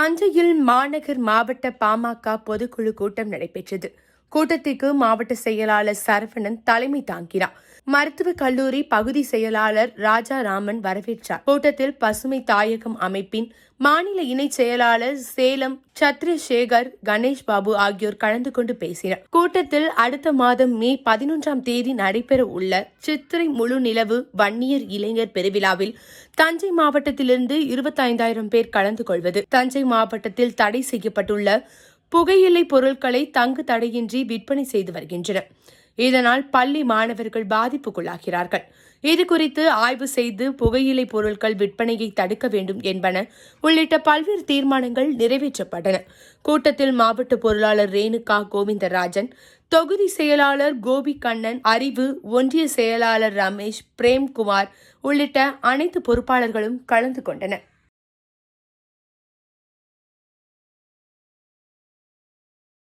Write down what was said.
தஞ்சையில் மாநகர் மாவட்ட பாமக பொதுக்குழு கூட்டம் நடைபெற்றது. கூட்டத்திற்கு மாவட்ட செயலாளர் சரவணன் தலைமை தாங்கினார். மருத்துவக் கல்லூரி பகுதி செயலாளர் ராஜாராமன் வரவேற்றார். கூட்டத்தில் பசுமை தாயகம் அமைப்பின் மாநில இணைச் செயலாளர் சேலம் சத்ரசேகர், கணேஷ் பாபு ஆகியோர் கலந்து கொண்டு பேசினர். கூட்டத்தில் அடுத்த மாதம் மே 11ஆம் தேதி நடைபெற உள்ள சித்திரை முழு நிலவு வன்னியர் இளைஞர் பெருவிழாவில் தஞ்சை மாவட்டத்திலிருந்து 25,000 பேர் கலந்து கொள்வது, தஞ்சை மாவட்டத்தில் தடை செய்யப்பட்டுள்ள புகையிலை பொருட்களை தங்கு தடையின்றி விற்பனை செய்து வருகின்றனர். இதனால் பள்ளி மாணவர்கள் பாதிப்புக்குள்ளாகிறார்கள். இதுகுறித்து ஆய்வு செய்து புகையிலை பொருட்கள் விற்பனையை தடுக்க வேண்டும் என்பன உள்ளிட்ட பல்வேறு தீர்மானங்கள் நிறைவேற்றப்பட்டன. கூட்டத்தில் மாவட்ட பொருளாளர் ரேணுகா கோவிந்தராஜன், தொகுதி செயலாளர் கோபி கண்ணன், அறிவு ஒன்றிய செயலாளர் ரமேஷ், பிரேம்குமார் உள்ளிட்ட அனைத்து பொறுப்பாளர்களும் கலந்து கொண்டனர்.